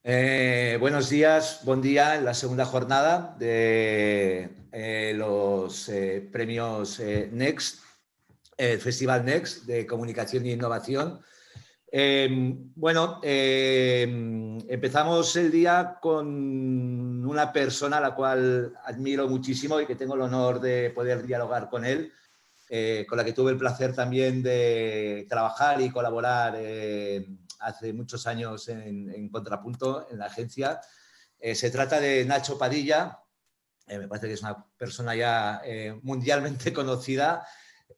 Buenos días, buen día en la segunda jornada de los premios Next, el Festival Next de Comunicación e Innovación. Empezamos el día con una persona a la cual admiro muchísimo y que tengo el honor de poder dialogar con él, con la que tuve el placer también de trabajar y colaborar hace muchos años en Contrapunto, en la agencia. Se trata de Nacho Padilla. Me parece que es una persona ya mundialmente conocida.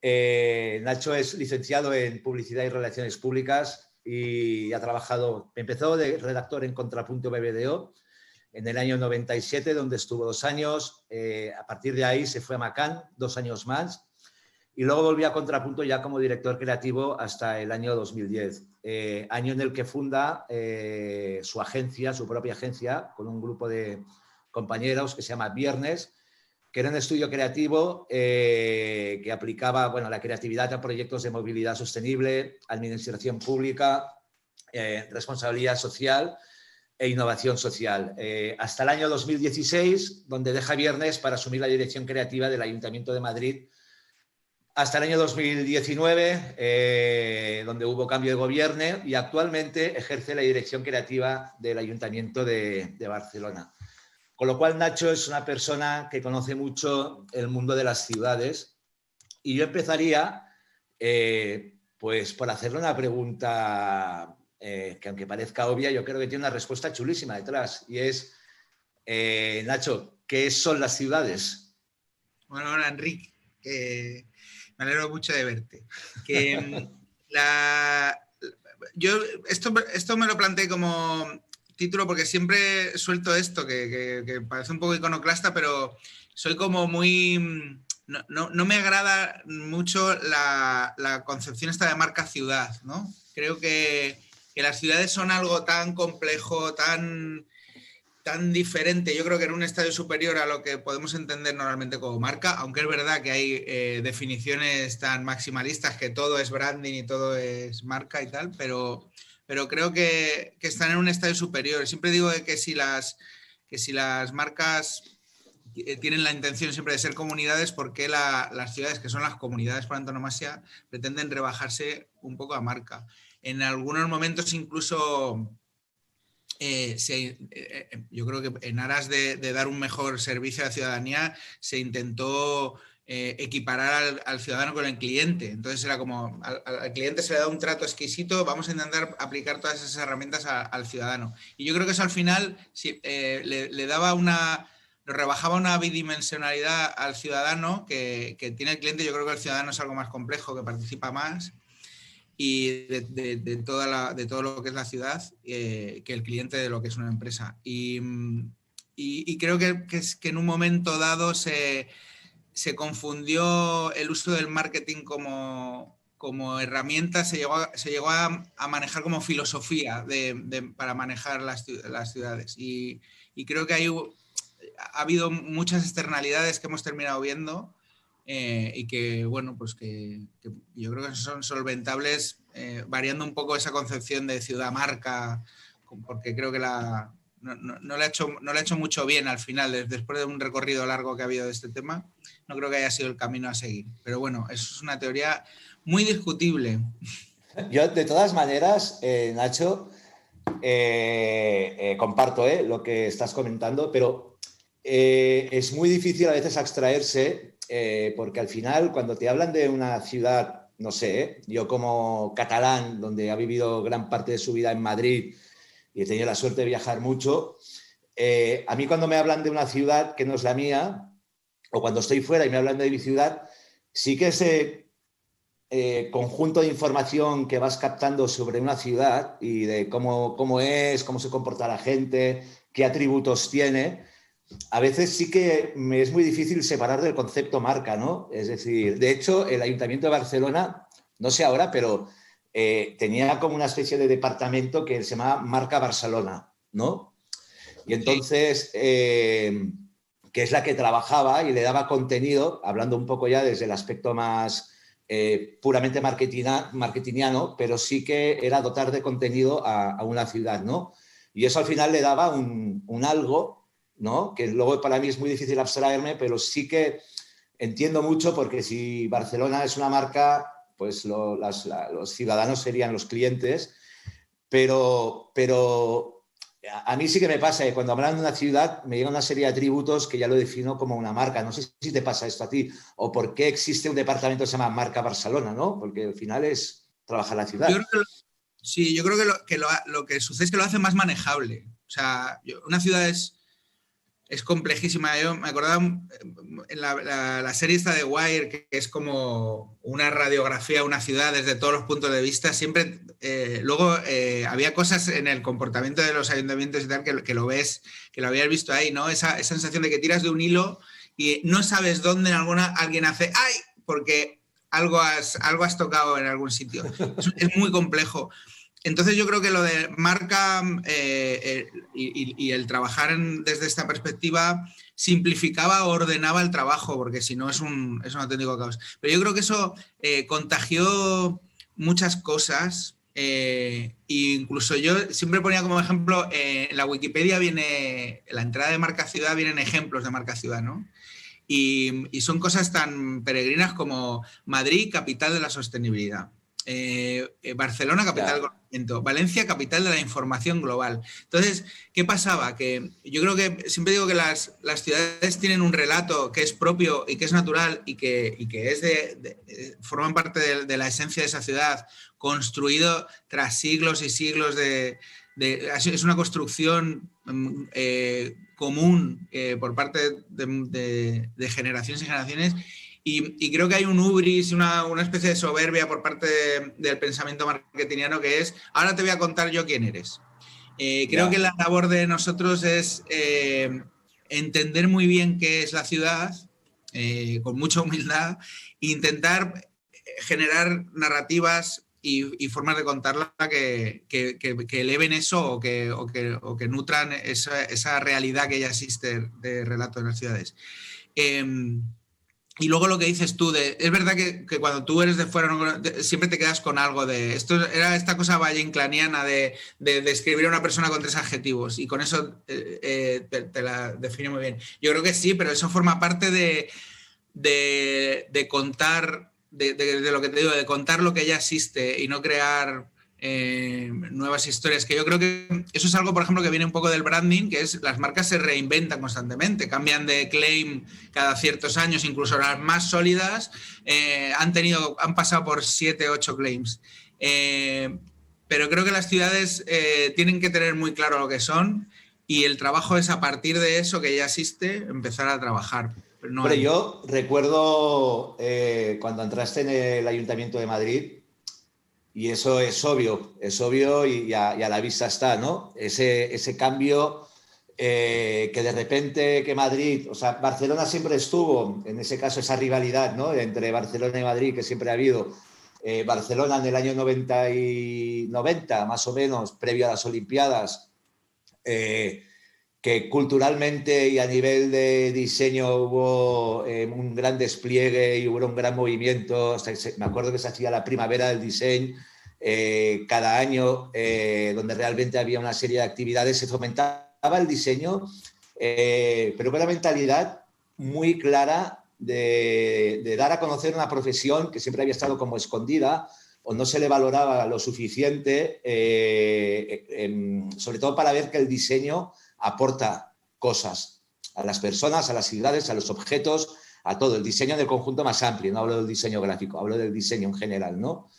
Nacho es licenciado en Publicidad y Relaciones Públicas y ha trabajado, empezó de redactor en Contrapunto BBDO en el año 97, donde estuvo 2 años. A partir de ahí se fue a Macán, 2 años más. Y luego volví a Contrapunto ya como director creativo hasta el año 2010, año en el que funda su agencia, su propia agencia, con un grupo de compañeros que se llama Viernes, que era un estudio creativo que aplicaba la creatividad a proyectos de movilidad sostenible, administración pública, responsabilidad social e innovación social. Hasta el año 2016, donde deja Viernes para asumir la dirección creativa del Ayuntamiento de Madrid, hasta el año 2019, donde hubo cambio de gobierno, y actualmente ejerce la dirección creativa del Ayuntamiento de Barcelona. Con lo cual, Nacho es una persona que conoce mucho el mundo de las ciudades, y yo empezaría pues por hacerle una pregunta que, aunque parezca obvia, yo creo que tiene una respuesta chulísima detrás, y es, Nacho, ¿qué son las ciudades? Bueno, hola, Enrique. Me alegro mucho de verte. Yo esto me lo planteé como título porque siempre suelto esto, que parece un poco iconoclasta, pero soy como muy... No me agrada mucho la concepción esta de marca ciudad, ¿no? Creo que las ciudades son algo tan complejo, tan diferente, yo creo que en un estadio superior a lo que podemos entender normalmente como marca, aunque es verdad que hay definiciones tan maximalistas que todo es branding y todo es marca y tal, pero creo que están en un estadio superior. Siempre digo que si las marcas tienen la intención siempre de ser comunidades, ¿por qué las ciudades, que son las comunidades por antonomasia, pretenden rebajarse un poco a marca? En algunos momentos incluso... yo creo que en aras de dar un mejor servicio a la ciudadanía se intentó equiparar al ciudadano con el cliente. Entonces era como, al cliente se le da un trato exquisito, vamos a intentar aplicar todas esas herramientas al ciudadano. Y yo creo que eso al final le daba lo rebajaba una bidimensionalidad al ciudadano que tiene el cliente. Yo creo que el ciudadano es algo más complejo, que participa más y de todo lo que es la ciudad que el cliente de lo que es una empresa. Y creo que en un momento dado se confundió el uso del marketing como herramienta, se llegó a manejar como filosofía para manejar las ciudades. Y creo que ha habido muchas externalidades que hemos terminado viendo y que, bueno, pues que yo creo que son solventables variando un poco esa concepción de ciudad-marca, porque creo que no le ha hecho mucho bien al final, después de un recorrido largo que ha habido de este tema. No creo que haya sido el camino a seguir. Pero bueno, eso es una teoría muy discutible. Yo, de todas maneras, Nacho, comparto lo que estás comentando, pero es muy difícil a veces abstraerse, porque al final, cuando te hablan de una ciudad, no sé, yo como catalán, donde ha vivido gran parte de su vida en Madrid y he tenido la suerte de viajar mucho, a mí cuando me hablan de una ciudad que no es la mía, o cuando estoy fuera y me hablan de mi ciudad, sí que ese conjunto de información que vas captando sobre una ciudad y de cómo es, cómo se comporta la gente, qué atributos tiene, a veces sí que me es muy difícil separar del concepto marca, ¿no? Es decir, de hecho, el Ayuntamiento de Barcelona, no sé ahora, pero tenía como una especie de departamento que se llamaba Marca Barcelona, ¿no? Y entonces, que es la que trabajaba y le daba contenido, hablando un poco ya desde el aspecto más puramente marketingiano, pero sí que era dotar de contenido a una ciudad, ¿no? Y eso al final le daba un algo, ¿no? Que luego para mí es muy difícil abstraerme, pero sí que entiendo mucho, porque si Barcelona es una marca, pues los ciudadanos serían los clientes, pero a mí sí que me pasa que cuando hablan de una ciudad me llega una serie de atributos que ya lo defino como una marca. No sé si te pasa esto a ti, o por qué existe un departamento que se llama Marca Barcelona, ¿no? Porque al final es trabajar la ciudad. Sí, yo creo que lo que sucede es que lo hace más manejable. O sea, una ciudad es complejísima. Yo me acordaba en la serie esta de Wire, que es como una radiografía de una ciudad desde todos los puntos de vista. Siempre, luego había cosas en el comportamiento de los ayuntamientos y tal que lo ves, que lo habías visto ahí, ¿no? Esa sensación de que tiras de un hilo y no sabes dónde alguien hace ¡ay! Porque algo has tocado en algún sitio. Es muy complejo. Entonces yo creo que lo de marca y el trabajar desde esta perspectiva simplificaba, ordenaba el trabajo, porque si no es un auténtico caos. Pero yo creo que eso contagió muchas cosas. Incluso yo siempre ponía como ejemplo, en la Wikipedia viene, la entrada de marca ciudad, vienen ejemplos de marca ciudad, ¿no? Y son cosas tan peregrinas como Madrid, capital de la sostenibilidad. Barcelona, capital del conocimiento. Valencia, capital de la información global. Entonces, ¿qué pasaba? Que yo creo que siempre digo que las ciudades tienen un relato que es propio y que es natural y que es forman parte de la esencia de esa ciudad, construido tras siglos y siglos es una construcción común por parte de generaciones y generaciones. Y creo que hay un hubris, una especie de soberbia por parte del pensamiento marketingiano, que es, ahora te voy a contar yo quién eres. Creo que la labor de nosotros es entender muy bien qué es la ciudad, con mucha humildad, e intentar generar narrativas y formas de contarla que eleven eso o que nutran esa realidad que ya existe de relato en las ciudades. Y luego lo que dices tú, es verdad que cuando tú eres de fuera siempre te quedas con algo de... Era esta cosa valle-inclaniana de describir a una persona con 3 adjetivos y con eso te la define muy bien. Yo creo que sí, pero eso forma parte de contar, de lo que te digo, de contar lo que ya existe y no crear nuevas historias, que yo creo que eso es algo, por ejemplo, que viene un poco del branding, que es las marcas se reinventan constantemente, cambian de claim cada ciertos años, incluso las más sólidas han pasado por 7, 8 claims. Pero creo que las ciudades tienen que tener muy claro lo que son y el trabajo es a partir de eso que ya existe, empezar a trabajar. Hombre, yo recuerdo cuando entraste en el Ayuntamiento de Madrid, y eso es obvio y a la vista está, ¿no? Ese cambio que de repente que Madrid, o sea, Barcelona siempre estuvo, en ese caso esa rivalidad, ¿no? Entre Barcelona y Madrid que siempre ha habido. Barcelona en el año 90 más o menos, previo a las Olimpiadas, que culturalmente y a nivel de diseño hubo un gran despliegue y hubo un gran movimiento. O sea, me acuerdo que se hacía la primavera del diseño cada año, donde realmente había una serie de actividades, se fomentaba el diseño, pero con una mentalidad muy clara de dar a conocer una profesión que siempre había estado como escondida o no se le valoraba lo suficiente, sobre todo para ver que el diseño aporta cosas a las personas, a las ciudades, a los objetos, a todo. El diseño en el conjunto más amplio, no hablo del diseño gráfico, hablo del diseño en general, ¿no?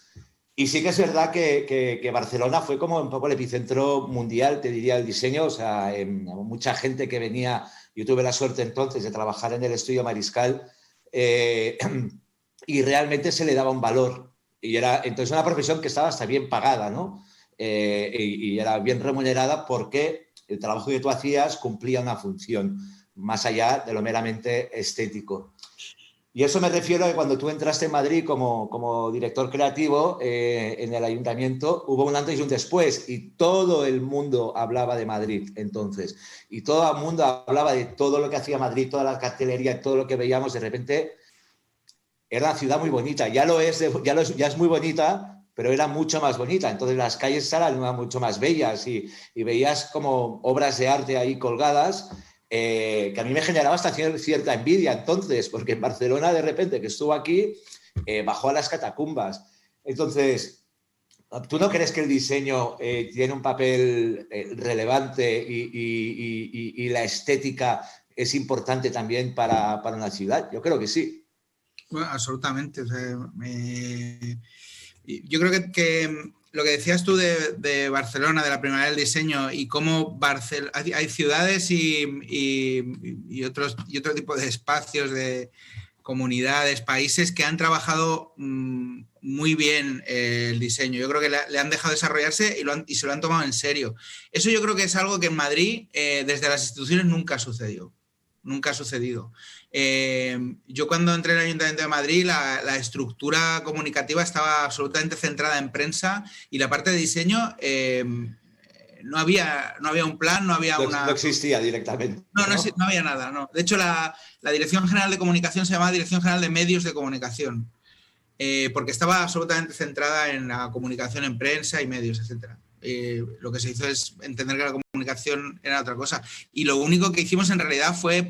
Y sí que es verdad que Barcelona fue como un poco el epicentro mundial, te diría, el diseño. O sea, mucha gente que venía, yo tuve la suerte entonces de trabajar en el estudio Mariscal y realmente se le daba un valor. Y era entonces una profesión que estaba hasta bien pagada, ¿no? Y era bien remunerada porque el trabajo que tú hacías cumplía una función, más allá de lo meramente estético. Y eso me refiero a que cuando tú entraste en Madrid como director creativo en el ayuntamiento, hubo un antes y un después y todo el mundo hablaba de Madrid entonces. Y todo el mundo hablaba de todo lo que hacía Madrid, toda la cartelería, todo lo que veíamos. De repente era una ciudad muy bonita. Ya es muy bonita, pero era mucho más bonita. Entonces las calles eran mucho más bellas y veías como obras de arte ahí colgadas, que a mí me generaba hasta cierta envidia entonces, porque en Barcelona de repente que estuvo aquí, bajó a las catacumbas. Entonces, ¿tú no crees que el diseño tiene un papel relevante y la estética es importante también para una ciudad? Yo creo que sí. Bueno, absolutamente. O sea, yo creo que lo que decías tú de Barcelona, de la primavera del diseño, y cómo hay ciudades y otro tipo de espacios, de comunidades, países que han trabajado muy bien el diseño. Yo creo que le han dejado desarrollarse y se lo han tomado en serio. Eso yo creo que es algo que en Madrid, desde las instituciones, nunca sucedió. Nunca ha sucedido. Yo cuando entré en el Ayuntamiento de Madrid, la estructura comunicativa estaba absolutamente centrada en prensa y la parte de diseño no había un plan, no había una... No existía directamente. No había nada, no. De hecho, la Dirección General de Comunicación se llamaba Dirección General de Medios de Comunicación, porque estaba absolutamente centrada en la comunicación en prensa y medios, etcétera. Lo que se hizo es entender que la comunicación era otra cosa. Y lo único que hicimos en realidad fue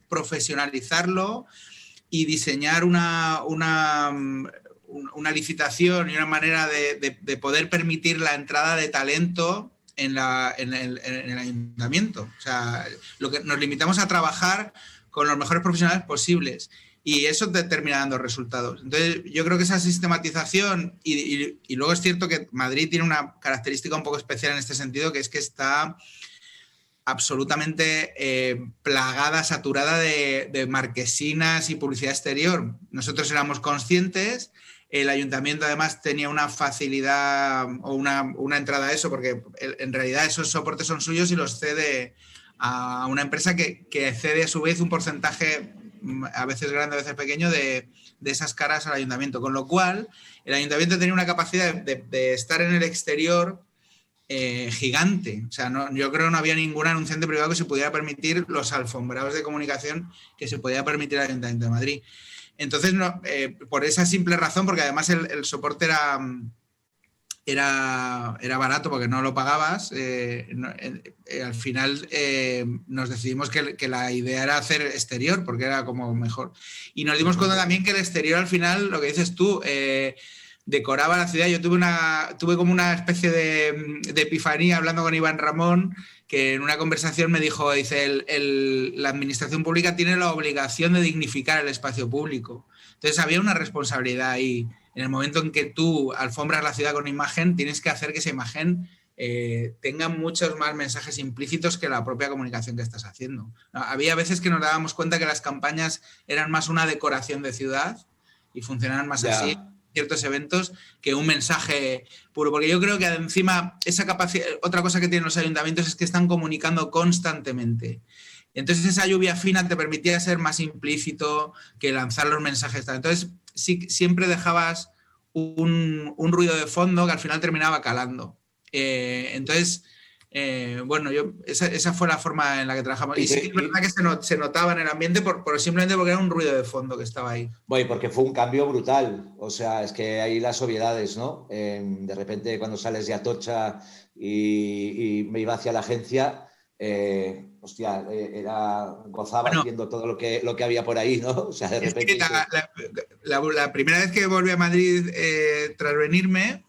profesionalizarlo y diseñar una licitación y una manera de poder permitir la entrada de talento en el ayuntamiento. O sea, nos limitamos a trabajar con los mejores profesionales posibles. Y eso te termina dando resultados. Entonces, yo creo que esa sistematización, y luego es cierto que Madrid tiene una característica un poco especial en este sentido, que es que está absolutamente plagada, saturada de marquesinas y publicidad exterior. Nosotros éramos conscientes, el ayuntamiento además tenía una facilidad o una entrada a eso, porque en realidad esos soportes son suyos y los cede a una empresa que cede a su vez un porcentaje, a veces grande, a veces pequeño, de esas caras al ayuntamiento. Con lo cual, el ayuntamiento tenía una capacidad de estar en el exterior gigante. O sea, yo creo que no había ningún anunciante privado que se pudiera permitir los alfombrados de comunicación que se podía permitir al Ayuntamiento de Madrid. Entonces, por esa simple razón, porque además el soporte era barato porque no lo pagabas, al final nos decidimos que la idea era hacer exterior porque era como mejor. Y nos dimos cuenta también que el exterior al final, lo que dices tú, decoraba la ciudad. Yo tuve como una especie de epifanía hablando con Iván Ramón, que en una conversación me dijo, dice, la administración pública tiene la obligación de dignificar el espacio público. Entonces había una responsabilidad ahí. En el momento en que tú alfombras la ciudad con imagen, tienes que hacer que esa imagen tenga muchos más mensajes implícitos que la propia comunicación que estás haciendo. Había veces que nos dábamos cuenta que las campañas eran más una decoración de ciudad y funcionaban más así ciertos eventos que un mensaje puro, porque yo creo que encima esa capacidad, otra cosa que tienen los ayuntamientos es que están comunicando constantemente. Entonces esa lluvia fina te permitía ser más implícito que lanzar los mensajes. Entonces sí, siempre dejabas un ruido de fondo que al final terminaba calando. Entonces, bueno, esa fue la forma en la que trabajamos. Y sí que es verdad que se notaba en el ambiente simplemente porque era un ruido de fondo que estaba ahí. Bueno, porque fue un cambio brutal. O sea, es que hay las obviedades, ¿no? De repente cuando sales de Atocha y me iba hacia la agencia, hostia, gozaba viendo todo lo que había por ahí, ¿no? O sea, de repente... Es que la primera vez que volví a Madrid tras venirme,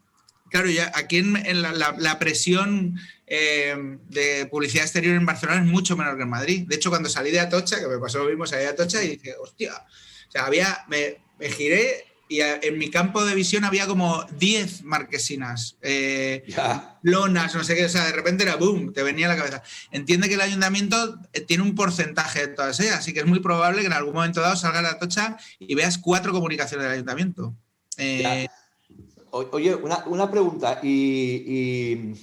claro, ya aquí en la presión de publicidad exterior en Barcelona es mucho menor que en Madrid. De hecho, cuando salí de Atocha, que me pasó lo mismo, salí de Atocha y dije, hostia, o sea, me giré y en mi campo de visión había como 10 marquesinas, lonas, no sé qué, o sea, de repente era boom, te venía a la cabeza. Entiende que el ayuntamiento tiene un porcentaje de todas ellas, así que es muy probable que en algún momento dado salgas de Atocha y veas 4 comunicaciones del ayuntamiento. Oye, una pregunta, ¿has venido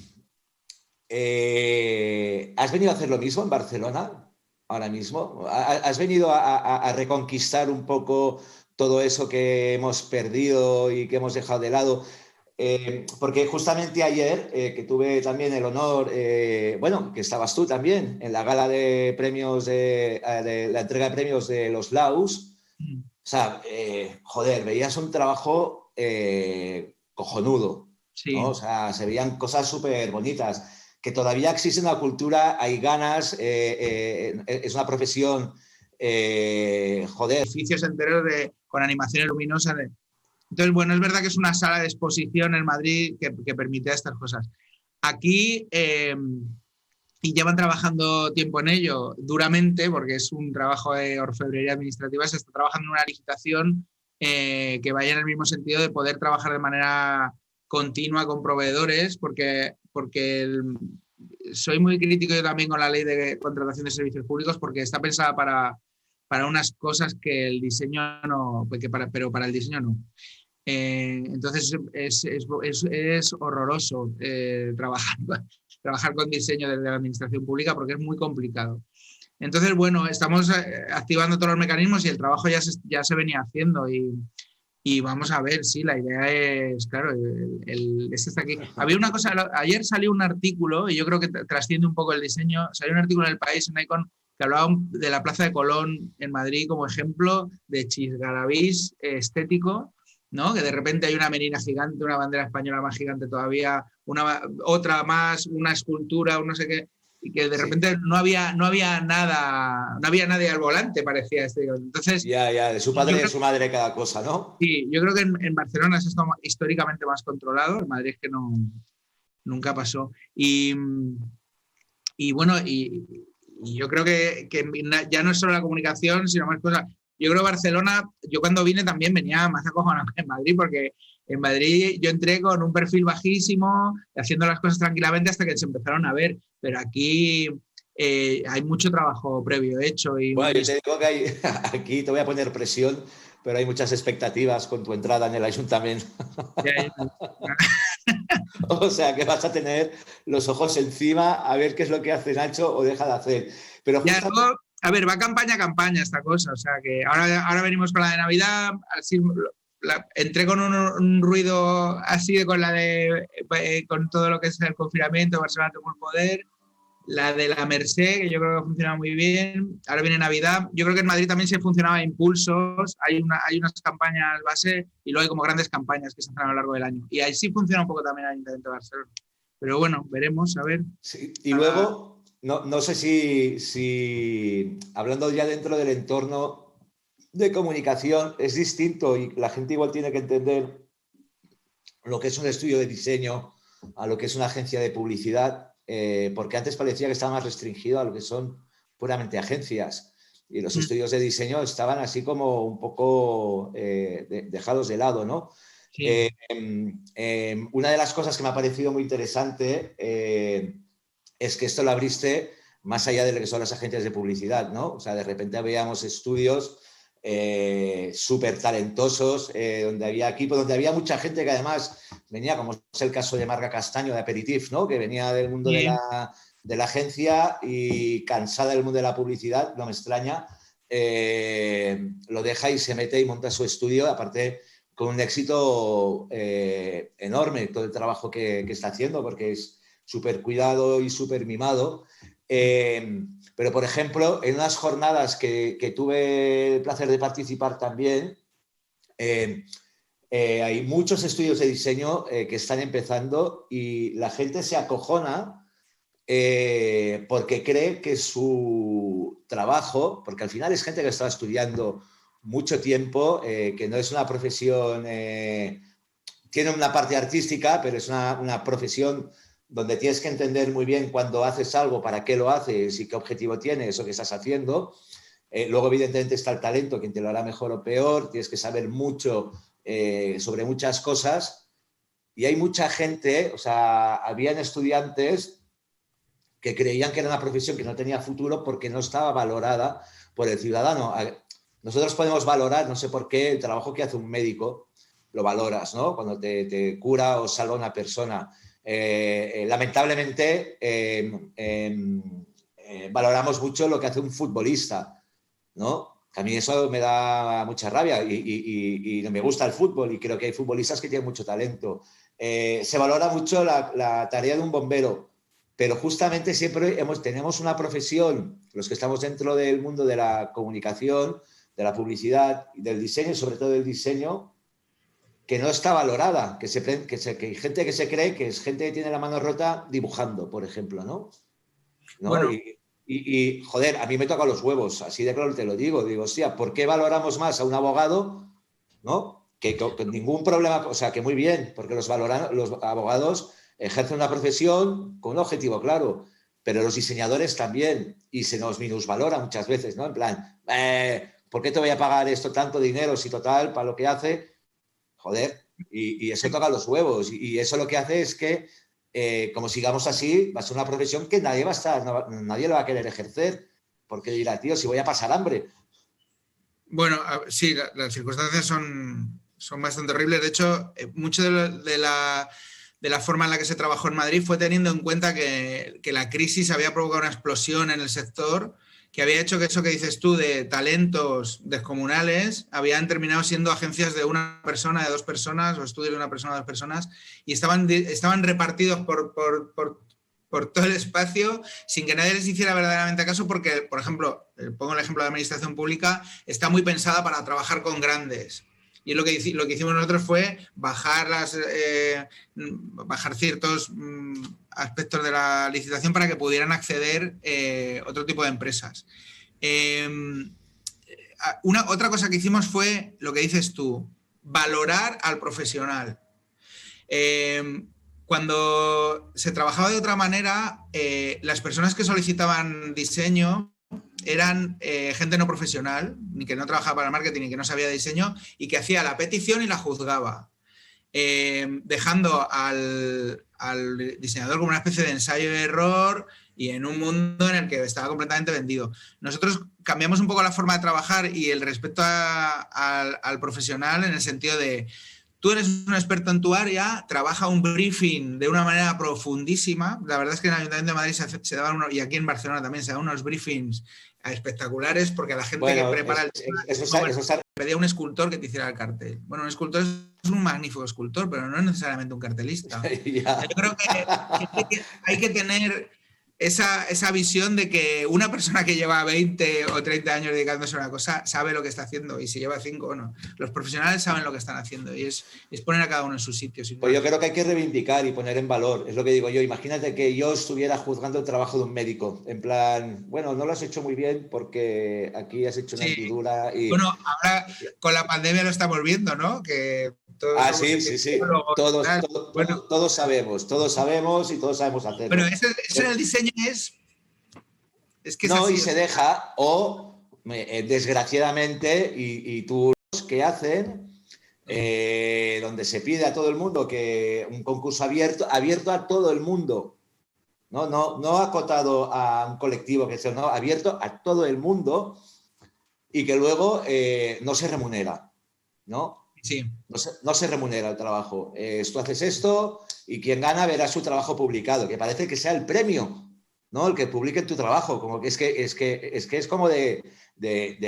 a hacer lo mismo en Barcelona ahora mismo? ¿Has venido a reconquistar un poco todo eso que hemos perdido y que hemos dejado de lado? Porque justamente ayer, que tuve también el honor, bueno, que estabas tú también en la gala de premios, de la entrega de premios de los Laus, o sea, joder, veías un trabajo cojonudo. ¿no? O sea, se veían cosas súper bonitas. Que todavía existe una cultura, hay ganas, es una profesión, joder. Edificios enteros con animaciones luminosas. Entonces, bueno, es verdad que es una sala de exposición en Madrid que permite estas cosas. Aquí, y llevan trabajando tiempo en ello duramente, porque es un trabajo de orfebrería administrativa, se está trabajando en una licitación que vaya en el mismo sentido de poder trabajar de manera continua con proveedores, porque soy muy crítico yo también con la ley de contratación de servicios públicos, porque está pensada para unas cosas que el diseño no, pero para el diseño no. Entonces es horroroso trabajar con diseño desde la administración pública porque es muy complicado. Entonces, bueno, estamos activando todos los mecanismos y el trabajo ya se venía haciendo y vamos a ver, sí, la idea es, claro, este está aquí. Había una cosa, ayer salió un artículo, y yo creo que trasciende un poco el diseño, salió un artículo en El País, en Icon, que hablaba de la Plaza de Colón en Madrid como ejemplo de chisgarabís estético, ¿no? Que de repente hay una menina gigante, una bandera española más gigante todavía, otra más, una escultura, un no sé qué, y que de repente no había nada, no había nadie al volante, parecía este. Entonces, ya, de su padre y de su madre cada cosa, ¿no? Sí, yo creo que en Barcelona es esto históricamente más controlado, en Madrid es que nunca pasó. Y bueno, y yo creo que ya no es solo la comunicación, sino más cosas. Yo creo que Barcelona, yo cuando vine también venía más acojonado que en Madrid, porque en Madrid yo entré con un perfil bajísimo, haciendo las cosas tranquilamente hasta que se empezaron a ver, pero aquí hay mucho trabajo previo hecho. Bueno, yo te digo que aquí te voy a poner presión, pero hay muchas expectativas con tu entrada en el ayuntamiento. O sea, que vas a tener los ojos encima a ver qué es lo que hace Nacho o deja de hacer. Pero justamente... a ver, va campaña a campaña esta cosa. O sea, que ahora venimos con la de Navidad. Así, entré con un ruido así con todo lo que es el confinamiento, Barcelona tomó el poder. La de la Merced, que yo creo que ha funcionado muy bien. Ahora viene Navidad. Yo creo que en Madrid también se funcionaba a impulsos. Hay unas campañas base y luego hay como grandes campañas que se hacen a lo largo del año. Y ahí sí funciona un poco también el Ayuntamiento de Barcelona. Pero bueno, veremos, a ver. Sí, y luego, no sé si hablando ya dentro del entorno de comunicación es distinto y la gente igual tiene que entender lo que es un estudio de diseño a lo que es una agencia de publicidad, porque antes parecía que estaba más restringido a lo que son puramente agencias y los estudios de diseño estaban así como un poco dejados de lado, ¿no? Sí. Una de las cosas que me ha parecido muy interesante es que esto lo abriste más allá de lo que son las agencias de publicidad, ¿no? O sea, de repente veíamos estudios súper talentosos, donde había equipos, donde había mucha gente que además venía, como es el caso de Marga Castaño de Aperitif, ¿no? Que venía del mundo de la agencia y cansada del mundo de la publicidad, no me extraña, lo deja y se mete y monta su estudio, aparte con un éxito enorme, todo el trabajo que está haciendo, porque es súper cuidado y súper mimado. Pero, por ejemplo, en unas jornadas que tuve el placer de participar también, hay muchos estudios de diseño que están empezando y la gente se acojona porque cree que su trabajo, porque al final es gente que está estudiando mucho tiempo, que no es una profesión, tiene una parte artística, pero es una profesión donde tienes que entender muy bien cuando haces algo, para qué lo haces y qué objetivo tienes eso que estás haciendo. Luego, evidentemente, está el talento, quien te lo hará mejor o peor, tienes que saber mucho sobre muchas cosas. Y hay mucha gente, o sea, habían estudiantes que creían que era una profesión que no tenía futuro porque no estaba valorada por el ciudadano. Nosotros podemos valorar, no sé por qué, el trabajo que hace un médico, lo valoras, ¿no? Cuando te cura o salva a una persona. Lamentablemente valoramos mucho lo que hace un futbolista, ¿no? A mí eso me da mucha rabia y me gusta el fútbol y creo que hay futbolistas que tienen mucho talento. Se valora mucho la tarea de un bombero, pero justamente siempre tenemos una profesión, los que estamos dentro del mundo de la comunicación, de la publicidad y del diseño, sobre todo del diseño, que no está valorada, que hay gente que se cree que es gente que tiene la mano rota dibujando, por ejemplo, ¿no? Bueno, Joder, a mí me toca los huevos, así de claro te lo digo. Digo, hostia, ¿por qué valoramos más a un abogado, ¿no? Que con ningún problema, o sea, que muy bien, porque los abogados ejercen una profesión con un objetivo claro, pero los diseñadores también, y se nos minusvalora muchas veces, ¿no? En plan, ¿por qué te voy a pagar esto tanto dinero si total para lo que hace? Joder, y eso toca los huevos, y eso lo que hace es que como sigamos así, va a ser una profesión que nadie va a estar, nadie lo va a querer ejercer, porque dirá, tío, si voy a pasar hambre. bueno, sí, las circunstancias son bastante horribles. De hecho, mucho de la forma en la que se trabajó en Madrid fue teniendo en cuenta que la crisis había provocado una explosión en el sector que había hecho que eso que dices tú de talentos descomunales habían terminado siendo agencias de una persona, de dos personas, o estudios de una persona, de dos personas, y estaban repartidos por todo el espacio sin que nadie les hiciera verdaderamente caso porque, por ejemplo, pongo el ejemplo de la administración pública, está muy pensada para trabajar con grandes. Y lo que hicimos nosotros fue bajar ciertos aspectos de la licitación para que pudieran acceder otro tipo de empresas. Otra cosa que hicimos fue lo que dices tú, valorar al profesional. Cuando se trabajaba de otra manera, las personas que solicitaban diseño eran gente no profesional, ni que no trabajaba para el marketing, ni que no sabía de diseño, y que hacía la petición y la juzgaba, dejando al diseñador como una especie de ensayo y error y en un mundo en el que estaba completamente vendido. Nosotros cambiamos un poco la forma de trabajar y el respeto al profesional en el sentido de tú eres un experto en tu área, trabaja un briefing de una manera profundísima. La verdad es que en el Ayuntamiento de Madrid se daban y aquí en Barcelona también se dan unos briefings espectaculares porque a la gente que prepara pedía un escultor que te hiciera el cartel. Bueno, un escultor es un magnífico escultor, pero no es necesariamente un cartelista. Yo creo que hay que tener esa visión de que una persona que lleva 20 o 30 años dedicándose a una cosa sabe lo que está haciendo y si lleva 5 o no. Los profesionales saben lo que están haciendo y es poner a cada uno en su sitio. Pues yo creo que hay que reivindicar y poner en valor, es lo que digo yo. Imagínate que yo estuviera juzgando el trabajo de un médico, en plan, bueno, no lo has hecho muy bien porque aquí has hecho una hendidura y... Bueno, ahora con la pandemia lo estamos viendo, ¿no? Que sí. Todos sabemos y todos sabemos hacerlo. Pero eso en el diseño es que es no, así, y se deja, o desgraciadamente, y tú los que hacen, donde se pide a todo el mundo que un concurso abierto a todo el mundo, no acotado a un colectivo, no, abierto a todo el mundo y que luego no se remunera, ¿no? Sí. No se remunera el trabajo. Tú haces esto y quien gana verá su trabajo publicado, que parece que sea el premio, ¿no? El que publique tu trabajo, como que es como de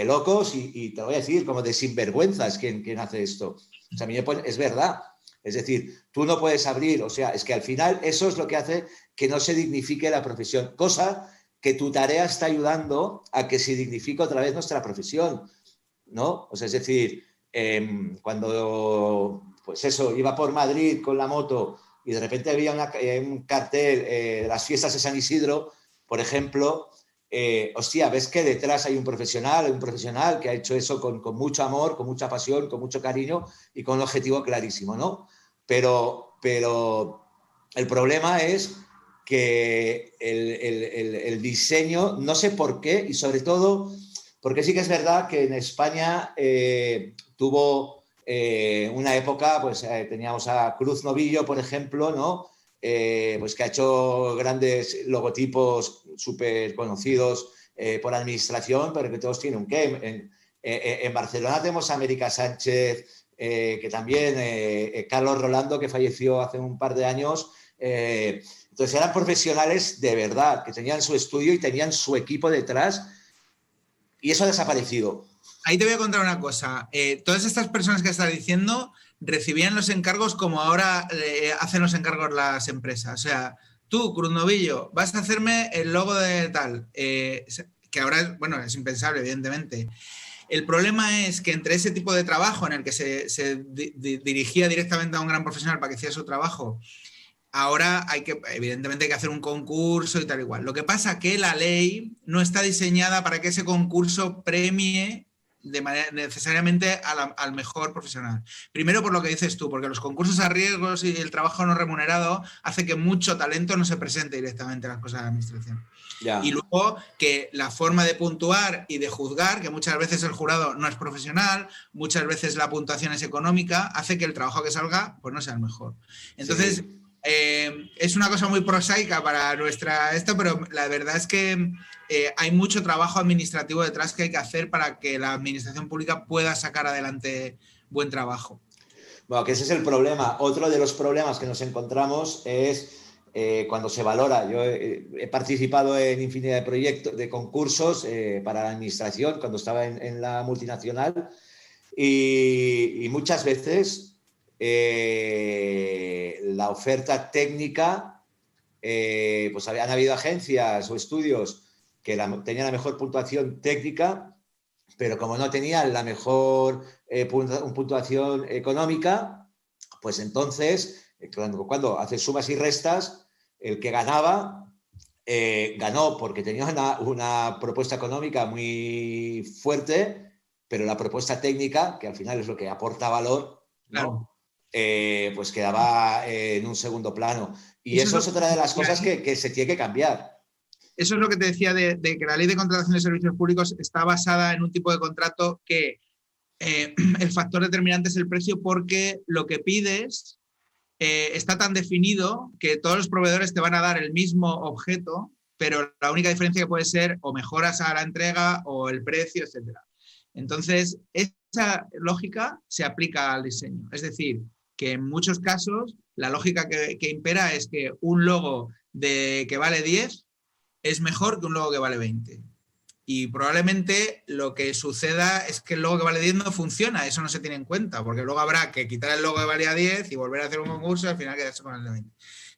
locos y te lo voy a decir, como de sinvergüenzas quien hace esto. O sea, a mí es verdad. Es decir, tú no puedes abrir, o sea, es que al final eso es lo que hace que no se dignifique la profesión, cosa que tu tarea está ayudando a que se dignifique otra vez nuestra profesión, ¿no? O sea, es decir, cuando, pues eso, iba por Madrid con la moto y de repente había un cartel, las fiestas de San Isidro, por ejemplo, hostia, ves que detrás hay un profesional que ha hecho eso con mucho amor, con mucha pasión, con mucho cariño y con un objetivo clarísimo, ¿no? Pero el problema es que el diseño, no sé por qué, y sobre todo porque sí que es verdad que en España tuvo una época, pues teníamos a Cruz Novillo, por ejemplo, ¿no? Pues que ha hecho grandes logotipos súper conocidos por administración, pero que todos tienen un qué. En Barcelona tenemos a América Sánchez, que también, Carlos Rolando, que falleció hace un par de años. Entonces eran profesionales de verdad, que tenían su estudio y tenían su equipo detrás, y eso ha desaparecido. Ahí te voy a contar una cosa. Todas estas personas que estás diciendo recibían los encargos como ahora hacen los encargos las empresas. O sea, tú, Cruz Novillo, vas a hacerme el logo de tal, que ahora, bueno, es impensable, evidentemente. El problema es que entre ese tipo de trabajo en el que se dirigía directamente a un gran profesional para que hiciera su trabajo, ahora evidentemente hay que hacer un concurso y tal igual. Lo que pasa es que la ley no está diseñada para que ese concurso premie necesariamente al mejor profesional. Primero por lo que dices tú, porque los concursos a riesgos y el trabajo no remunerado hace que mucho talento no se presente directamente a las cosas de la administración. Ya. Y luego que la forma de puntuar y de juzgar, que muchas veces el jurado no es profesional, muchas veces la puntuación es económica, hace que el trabajo que salga pues no sea el mejor. Entonces, Sí. es una cosa muy prosaica para pero la verdad es que hay mucho trabajo administrativo detrás que hay que hacer para que la administración pública pueda sacar adelante buen trabajo. Bueno, que ese es el problema. Otro de los problemas que nos encontramos es cuando se valora. Yo he participado en infinidad de proyectos, de concursos para la administración cuando estaba en la multinacional y muchas veces la oferta técnica, pues han habido agencias o estudios que tenían la mejor puntuación técnica, pero como no tenían la mejor puntuación económica, pues entonces, cuando haces sumas y restas, el que ganaba, ganó porque tenía una propuesta económica muy fuerte, pero la propuesta técnica, que al final es lo que aporta valor, ¿no? Pues quedaba en un segundo plano. Y eso es otra de las cosas que se tiene que cambiar. Eso es lo que te decía de que la ley de contratación de servicios públicos está basada en un tipo de contrato que el factor determinante es el precio, porque lo que pides está tan definido que todos los proveedores te van a dar el mismo objeto, pero la única diferencia que puede ser o mejoras a la entrega o el precio, etc. Entonces, esa lógica se aplica al diseño. Es decir, que en muchos casos la lógica que impera es que un logo que vale 10 es mejor que un logo que vale 20. Y probablemente lo que suceda es que el logo que vale 10 no funciona, eso no se tiene en cuenta, porque luego habrá que quitar el logo que valía 10 y volver a hacer un concurso y al final quedarse con el de 20.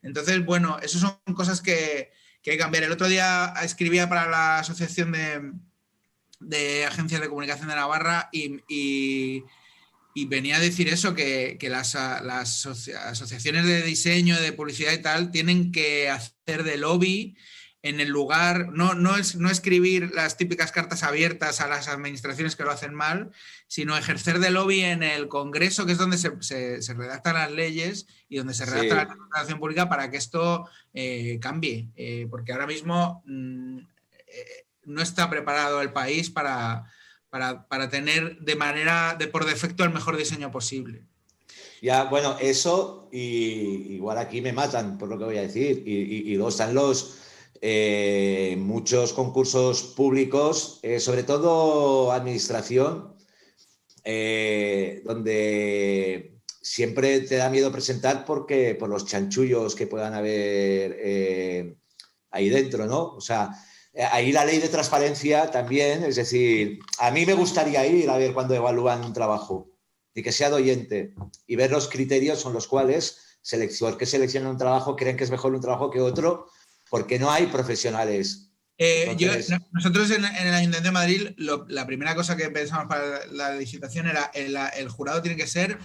Entonces, bueno, eso son cosas que hay que cambiar. El otro día escribía para la Asociación de Agencias de Comunicación de Navarra y venía a decir eso, que las asociaciones de diseño, de publicidad y tal, tienen que hacer de lobby en el lugar, no escribir las típicas cartas abiertas a las administraciones que lo hacen mal, sino ejercer de lobby en el Congreso, que es donde se redactan las leyes y donde se redacta la administración pública para que esto cambie, porque ahora mismo no está preparado el país para tener por defecto el mejor diseño posible. Ya, bueno, eso, igual aquí me matan por lo que voy a decir, y luego están muchos concursos públicos, sobre todo administración, donde siempre te da miedo presentar por los chanchullos que puedan haber ahí dentro, ¿no? O sea, ahí la ley de transparencia también, es decir, a mí me gustaría ir a ver cuando evalúan un trabajo y que sea de oyente y ver los criterios con los cuales que seleccionan un trabajo, creen que es mejor un trabajo que otro, porque no hay profesionales. Nosotros en el Ayuntamiento de Madrid, la primera cosa que pensamos para la licitación era el jurado tiene que ser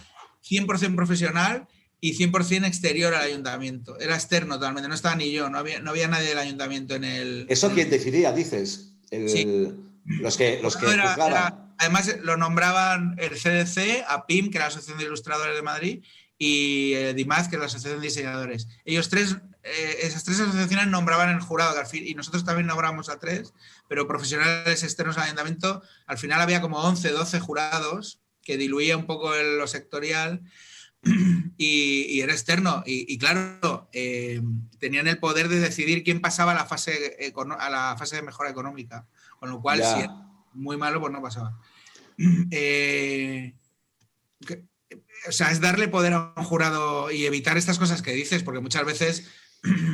100% profesional y 100% exterior al ayuntamiento. Era externo totalmente, no estaba ni yo, no había nadie del ayuntamiento en el... ¿Eso quién decidía, dices? Sí. Los que juzgaban. Además, lo nombraban el CDC, APIM, que era la Asociación de Ilustradores de Madrid, y DIMAZ, que es la Asociación de Diseñadores. Esas tres asociaciones nombraban el jurado, y nosotros también nombramos a 3, pero profesionales externos al ayuntamiento. Al final había como 11, 12 jurados, que diluía un poco lo sectorial, y era externo. Y claro, tenían el poder de decidir quién pasaba a la fase de mejora económica, con lo cual, si era muy malo, pues no pasaba. O sea, es darle poder a un jurado y evitar estas cosas que dices, porque muchas veces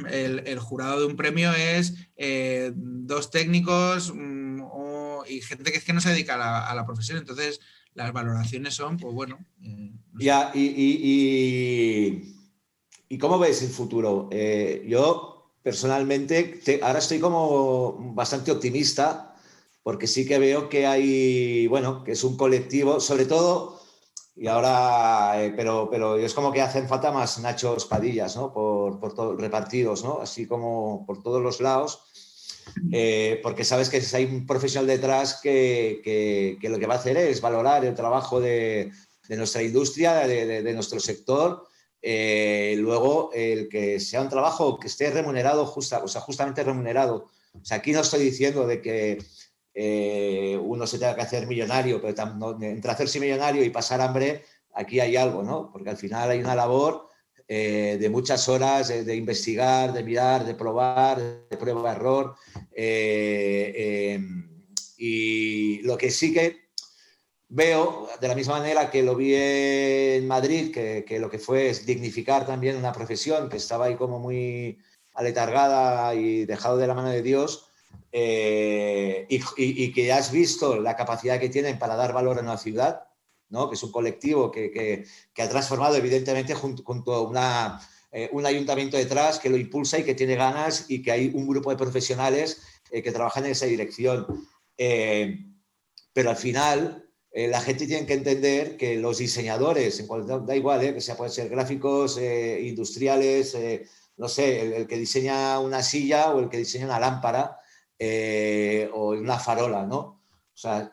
el jurado de un premio es 2 técnicos y gente que es que no se dedica a la profesión. Entonces, las valoraciones son, pues bueno. No sé. Ya, ¿y cómo ves el futuro? Yo, personalmente, ahora estoy como bastante optimista porque sí que veo que hay, bueno, que es un colectivo, sobre todo, y ahora, pero es como que hacen falta más Nachos Padillas, ¿no? Por repartidos, ¿no? Así como por todos los lados, porque sabes que hay un profesional detrás que lo que va a hacer es valorar el trabajo de nuestra industria, de nuestro sector. Luego, el que sea un trabajo que esté remunerado, justamente remunerado. O sea, aquí no estoy diciendo de que uno se tenga que hacer millonario, pero entre hacerse millonario y pasar hambre, aquí hay algo, ¿no? Porque al final hay una labor de muchas horas de investigar, de mirar, de probar, de prueba-error. Y lo que sí que veo, de la misma manera que lo vi en Madrid, que lo que fue es dignificar también una profesión que estaba ahí como muy aletargada y dejado de la mano de Dios, y que has visto la capacidad que tienen para dar valor a una ciudad, ¿no? Que es un colectivo que ha transformado evidentemente junto a un ayuntamiento detrás que lo impulsa y que tiene ganas, y que hay un grupo de profesionales que trabajan en esa dirección. Pero al final la gente tiene que entender que los diseñadores, da igual, que sea, pueden ser gráficos, industriales, no sé, el que diseña una silla o el que diseña una lámpara o una farola, ¿no? O sea,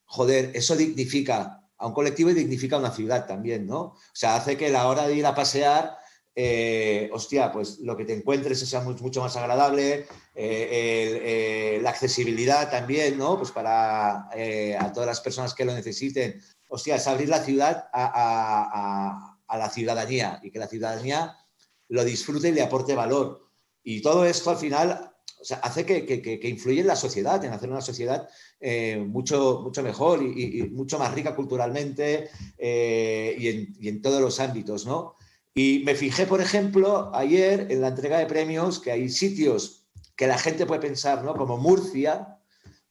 joder, eso dignifica a un colectivo y dignifica a una ciudad también, ¿no? O sea, hace que la hora de ir a pasear, hostia, pues lo que te encuentres sea mucho más agradable, la accesibilidad también, ¿no? Pues para a todas las personas que lo necesiten. Hostia, es abrir la ciudad a la ciudadanía, y que la ciudadanía lo disfrute y le aporte valor. Y todo esto al final, o sea, hace que influya en la sociedad, en hacer una sociedad mucho mejor y mucho más rica culturalmente, y en todos los ámbitos, ¿no? Y me fijé, por ejemplo, ayer en la entrega de premios, que hay sitios que la gente puede pensar, ¿no? Como Murcia,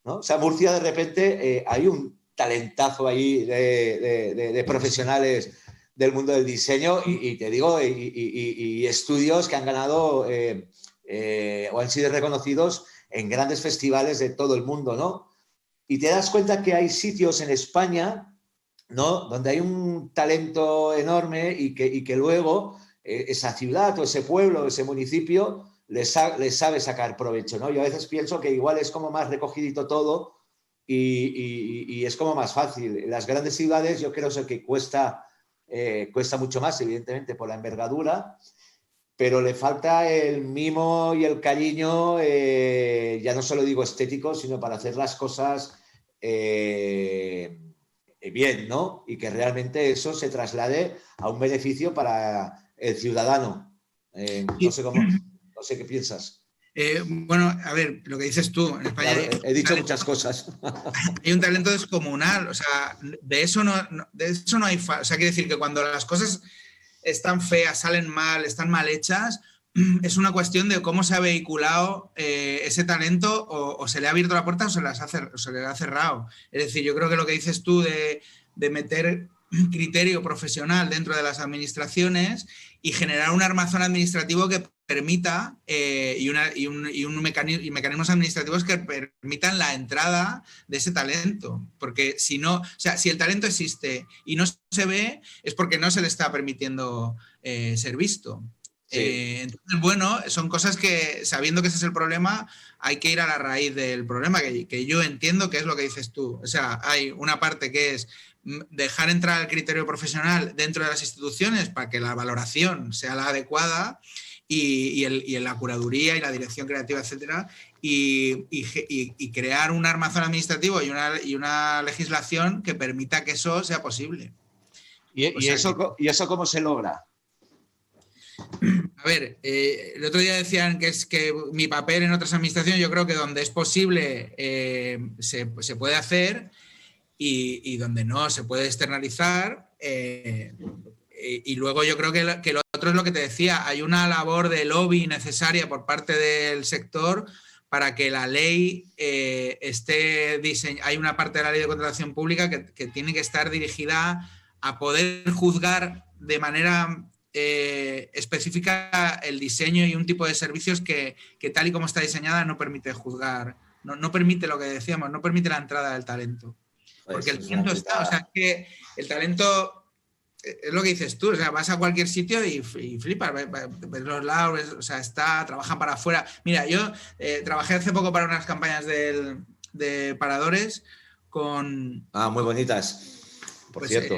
¿no? O sea, Murcia de repente hay un talentazo ahí de profesionales del mundo del diseño, y te digo, y estudios que han ganado o han sido reconocidos en grandes festivales de todo el mundo, ¿no? Y te das cuenta que hay sitios en España, ¿no? Donde hay un talento enorme, y que luego esa ciudad o ese pueblo o ese municipio les sabe sacar provecho, ¿no? Yo a veces pienso que igual es como más recogidito todo, y es como más fácil. En las grandes ciudades yo creo que cuesta mucho más, evidentemente, por la envergadura, pero le falta el mimo y el cariño, ya no solo digo estético, sino para hacer las cosas bien, ¿no? Y que realmente eso se traslade a un beneficio para el ciudadano. No sé qué piensas. Bueno, a ver, lo que dices tú, en España Claro, he dicho muchas cosas. hay un talento descomunal, o sea, de eso no hay, o sea, quiere decir que cuando las cosas están feas, salen mal, están mal hechas, es una cuestión de cómo se ha vehiculado ese talento, o se le ha abierto la puerta o se le ha cerrado. Es decir, yo creo que lo que dices tú de meter criterio profesional dentro de las administraciones y generar un armazón administrativo que permita y mecanismos administrativos que permitan la entrada de ese talento. Porque si no, o sea, si el talento existe y no se ve, es porque no se le está permitiendo ser visto. Sí. Entonces, bueno, son cosas que, sabiendo que ese es el problema, hay que ir a la raíz del problema, que yo entiendo que es lo que dices tú. O sea, hay una parte que es dejar entrar el criterio profesional dentro de las instituciones para que la valoración sea la adecuada, y en la curaduría y la dirección creativa, etcétera, y crear un armazón administrativo y una legislación que permita que eso sea posible. ¿Y eso cómo se logra? A ver, el otro día decían que es que mi papel en otras administraciones, yo creo que donde es posible se puede hacer, y donde no se puede externalizar. Y luego yo creo que lo otro es lo que te decía, hay una labor de lobby necesaria por parte del sector para que la ley esté diseñada. Hay una parte de la ley de contratación pública que tiene que estar dirigida a poder juzgar de manera específica el diseño y un tipo de servicios que tal y como está diseñada no permite juzgar no permite lo que decíamos, no permite la entrada del talento. Porque el talento está, o sea, es que el talento es lo que dices tú, o sea, vas a cualquier sitio y flipas, ves los lados, o sea, trabajan para afuera. Mira, yo trabajé hace poco para unas campañas de paradores con... muy bonitas, por cierto.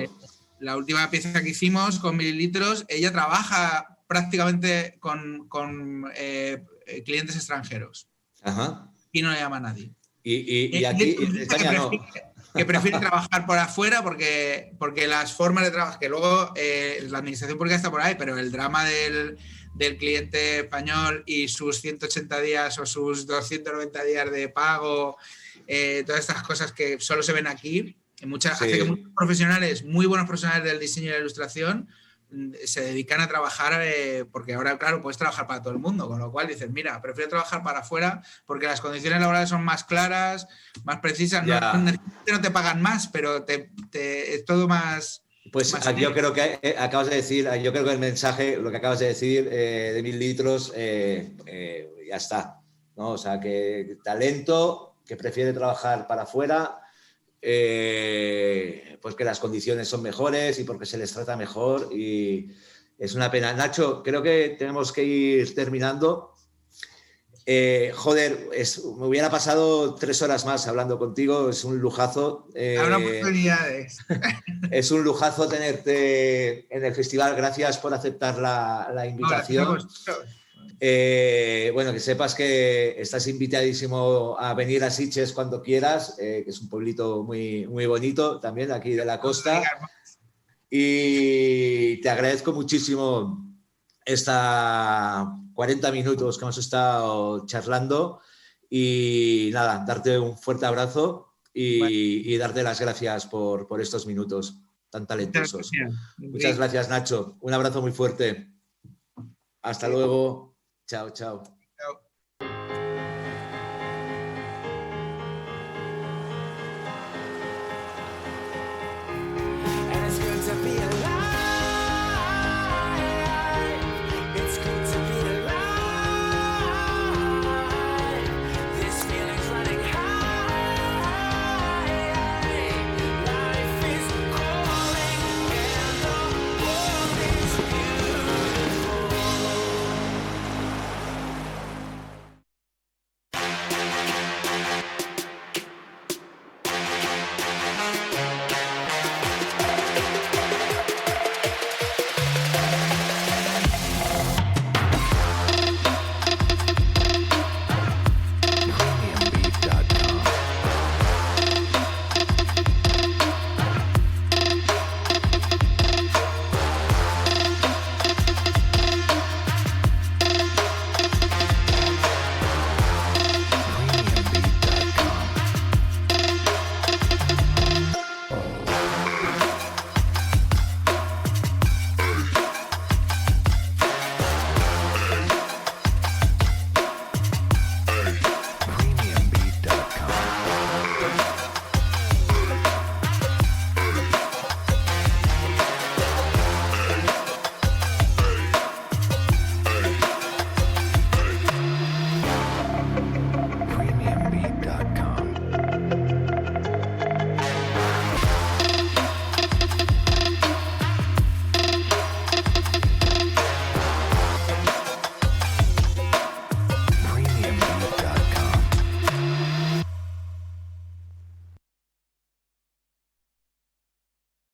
La última pieza que hicimos con Mililitros, ella trabaja prácticamente con clientes extranjeros. Ajá. Y no le llama a nadie. Y aquí en España no. Que prefiere trabajar por afuera porque las formas de trabajo, que luego la administración pública está por ahí, pero el drama del cliente español y sus 180 días o sus 290 días de pago, todas estas cosas que solo se ven aquí, hace que muchos profesionales, muy buenos profesionales del diseño y la ilustración, se dedican a trabajar porque ahora, claro, puedes trabajar para todo el mundo, con lo cual dices, mira, prefiero trabajar para afuera porque las condiciones laborales son más claras, más precisas, no te pagan más, pero es todo más... Pues más yo creo que acabas de decir, yo creo que el mensaje, lo que acabas de decir de Mililitros, ya está, ¿no? O sea, que talento, que prefiere trabajar para afuera, pues que las condiciones son mejores y porque se les trata mejor y es una pena. Nacho, creo que tenemos que ir terminando. Joder, me hubiera pasado 3 horas más hablando contigo, es un lujazo. Habrá oportunidades. Es un lujazo tenerte en el festival, gracias por aceptar la invitación. Bueno, que sepas que estás invitadísimo a venir a Sitges cuando quieras, que es un pueblito muy, muy bonito también aquí de la costa. Y te agradezco muchísimo esta 40 minutos que hemos estado charlando y nada, darte un fuerte abrazo y darte las gracias por estos minutos tan talentosos. Muchas gracias, Nacho. Un abrazo muy fuerte. Hasta luego. Chao, chao.